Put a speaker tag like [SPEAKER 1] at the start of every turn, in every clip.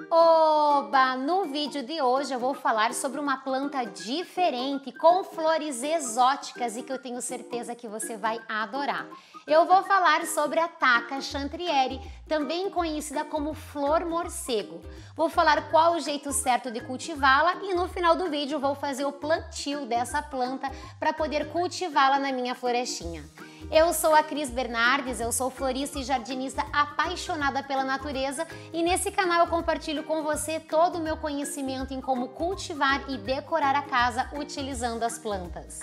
[SPEAKER 1] Oba! No vídeo de hoje eu vou falar sobre uma planta diferente com flores exóticas e que eu tenho certeza que você vai adorar. Eu vou falar sobre a Thaca chantrieri, também conhecida como flor morcego. Vou falar qual o jeito certo de cultivá-la e no final do vídeo vou fazer o plantio dessa planta para poder cultivá-la na minha florestinha. Eu sou a Cris Bernardes, eu sou florista e jardinista apaixonada pela natureza e nesse canal eu compartilho com você todo o meu conhecimento em como cultivar e decorar a casa utilizando as plantas.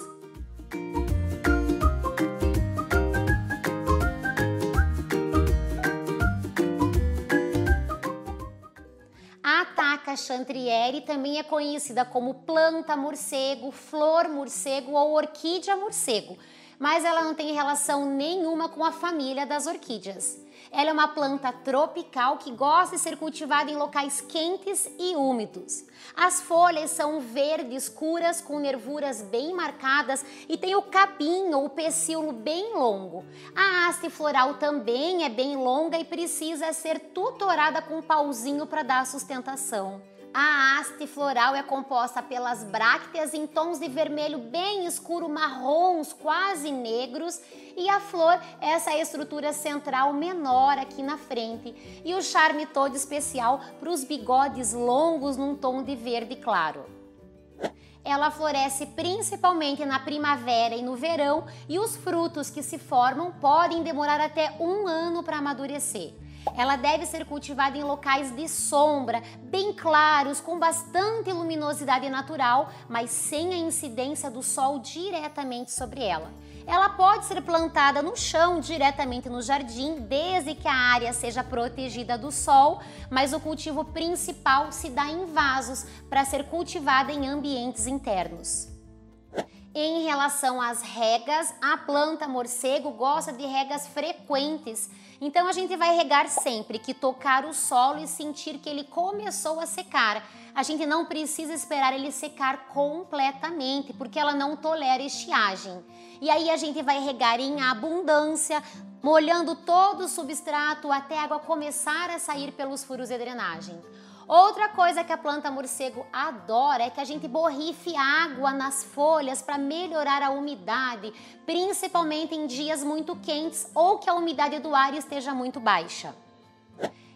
[SPEAKER 1] A Thaca chantrieri também é conhecida como planta morcego, flor morcego ou orquídea morcego, mas ela não tem relação nenhuma com a família das orquídeas. Ela é uma planta tropical que gosta de ser cultivada em locais quentes e úmidos. As folhas são verdes escuras com nervuras bem marcadas e tem o capim ou o pecíolo bem longo. A haste floral também é bem longa e precisa ser tutorada com um pauzinho para dar sustentação. A haste floral é composta pelas brácteas em tons de vermelho bem escuro, marrons, quase negros, e a flor, essa é a estrutura central menor aqui na frente, e o charme todo especial para os bigodes longos num tom de verde claro. Ela floresce principalmente na primavera e no verão, e os frutos que se formam podem demorar até 1 ano para amadurecer. Ela deve ser cultivada em locais de sombra, bem claros, com bastante luminosidade natural, mas sem a incidência do sol diretamente sobre ela. Ela pode ser plantada no chão, diretamente no jardim, desde que a área seja protegida do sol, mas o cultivo principal se dá em vasos, para ser cultivada em ambientes internos. Em relação às regas, a planta morcego gosta de regas frequentes, então a gente vai regar sempre que tocar o solo e sentir que ele começou a secar. A gente não precisa esperar ele secar completamente, porque ela não tolera estiagem. E aí a gente vai regar em abundância, molhando todo o substrato até a água começar a sair pelos furos de drenagem. Outra coisa que a planta morcego adora é que a gente borrife água nas folhas para melhorar a umidade, principalmente em dias muito quentes ou que a umidade do ar esteja muito baixa.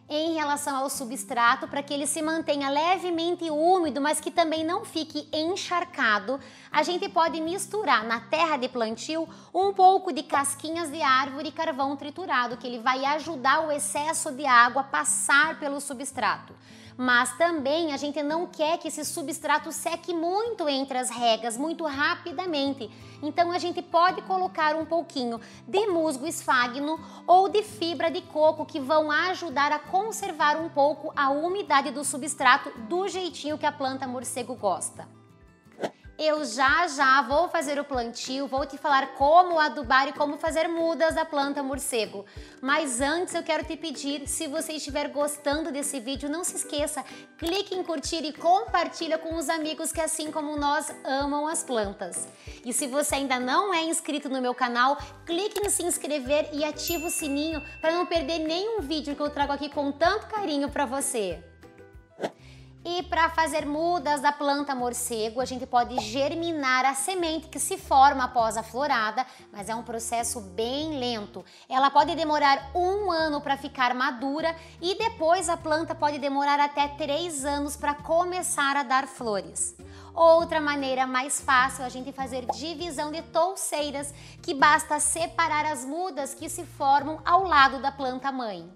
[SPEAKER 1] Em relação ao substrato, para que ele se mantenha levemente úmido, mas que também não fique encharcado, a gente pode misturar na terra de plantio um pouco de casquinhas de árvore e carvão triturado, que ele vai ajudar o excesso de água a passar pelo substrato. Mas também a gente não quer que esse substrato seque muito entre as regas, muito rapidamente. Então a gente pode colocar um pouquinho de musgo esfagno ou de fibra de coco que vão ajudar a conservar um pouco a umidade do substrato do jeitinho que a planta morcego gosta. Eu já vou fazer o plantio, vou te falar como adubar e como fazer mudas da planta morcego. Mas antes eu quero te pedir, se você estiver gostando desse vídeo, não se esqueça, clique em curtir e compartilha com os amigos que assim como nós amam as plantas. E se você ainda não é inscrito no meu canal, clique em se inscrever e ativa o sininho para não perder nenhum vídeo que eu trago aqui com tanto carinho para você. E para fazer mudas da planta morcego, a gente pode germinar a semente que se forma após a florada, mas é um processo bem lento. Ela pode demorar 1 ano para ficar madura e depois a planta pode demorar até 3 anos para começar a dar flores. Outra maneira mais fácil é a gente fazer divisão de touceiras, que basta separar as mudas que se formam ao lado da planta mãe.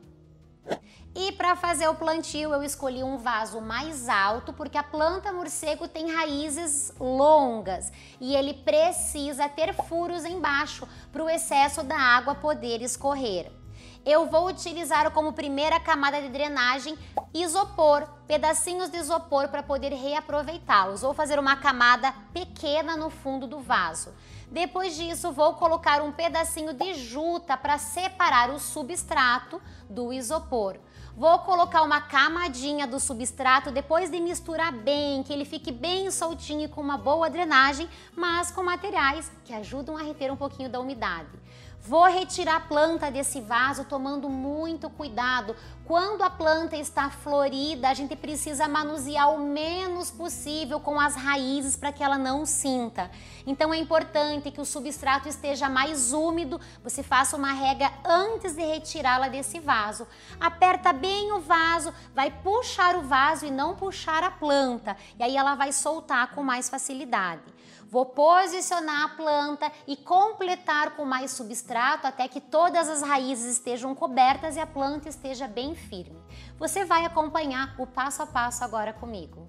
[SPEAKER 1] E para fazer o plantio eu escolhi um vaso mais alto porque a planta morcego tem raízes longas e ele precisa ter furos embaixo para o excesso da água poder escorrer. Eu vou utilizar como primeira camada de drenagem isopor, pedacinhos de isopor para poder reaproveitá-los. Vou fazer uma camada pequena no fundo do vaso. Depois disso, vou colocar um pedacinho de juta para separar o substrato do isopor. Vou colocar uma camadinha do substrato depois de misturar bem, que ele fique bem soltinho e com uma boa drenagem, mas com materiais que ajudam a reter um pouquinho da umidade. Vou retirar a planta desse vaso tomando muito cuidado. Quando a planta está florida, a gente precisa manusear o menos possível com as raízes para que ela não sinta. Então é importante que o substrato esteja mais úmido, você faça uma rega antes de retirá-la desse vaso. Aperta bem o vaso, vai puxar o vaso e não puxar a planta, e aí ela vai soltar com mais facilidade. Vou posicionar a planta e completar com mais substrato até que todas as raízes estejam cobertas e a planta esteja bem firme. Você vai acompanhar o passo a passo agora comigo.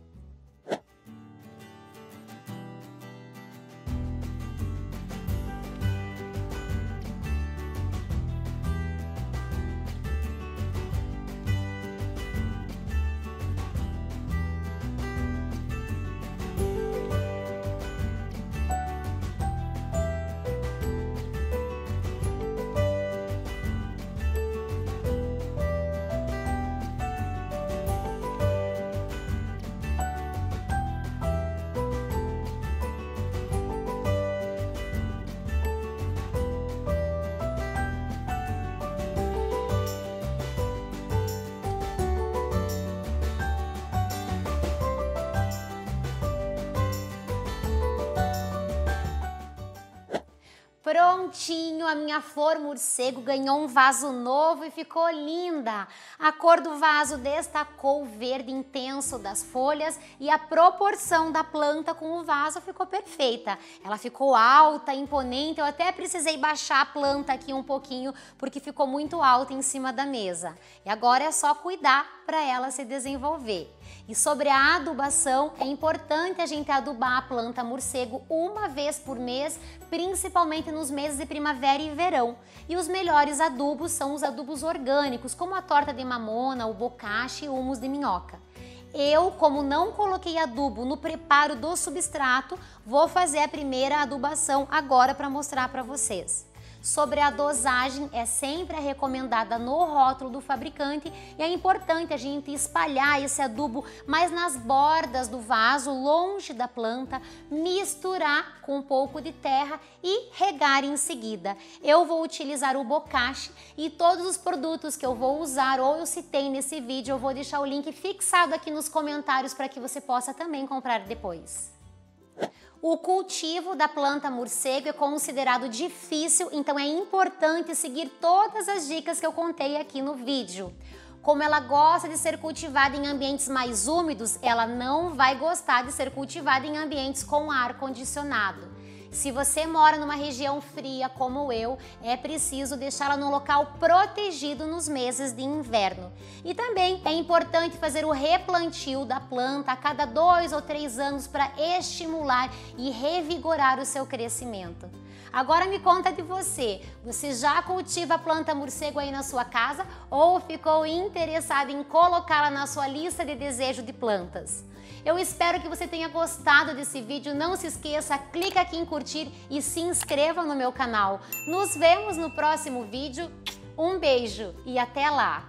[SPEAKER 1] Prontinho, a minha flor morcego ganhou um vaso novo e ficou linda. A cor do vaso destacou o verde intenso das folhas e a proporção da planta com o vaso ficou perfeita. Ela ficou alta, imponente, eu até precisei baixar a planta aqui um pouquinho porque ficou muito alta em cima da mesa. E agora é só cuidar para ela se desenvolver. E sobre a adubação, é importante a gente adubar a planta morcego uma vez por mês, principalmente nos meses de primavera e verão. E os melhores adubos são os adubos orgânicos, como a torta de mamona, o bocashi e o humus de minhoca. Eu, como não coloquei adubo no preparo do substrato, vou fazer a primeira adubação agora para mostrar para vocês. Sobre a dosagem, é sempre recomendada no rótulo do fabricante e é importante a gente espalhar esse adubo mais nas bordas do vaso, longe da planta, misturar com um pouco de terra e regar em seguida. Eu vou utilizar o bocashi e todos os produtos que eu vou usar ou eu citei nesse vídeo, eu vou deixar o link fixado aqui nos comentários para que você possa também comprar depois. O cultivo da planta morcego é considerado difícil, então é importante seguir todas as dicas que eu contei aqui no vídeo. Como ela gosta de ser cultivada em ambientes mais úmidos, ela não vai gostar de ser cultivada em ambientes com ar condicionado. Se você mora numa região fria como eu, é preciso deixá-la num local protegido nos meses de inverno. E também é importante fazer o replantio da planta a cada 2 ou 3 anos para estimular e revigorar o seu crescimento. Agora me conta de você, você já cultiva a planta morcego aí na sua casa ou ficou interessado em colocá-la na sua lista de desejo de plantas? Eu espero que você tenha gostado desse vídeo, não se esqueça, clica aqui em curtir e se inscreva no meu canal. Nos vemos no próximo vídeo, um beijo e até lá!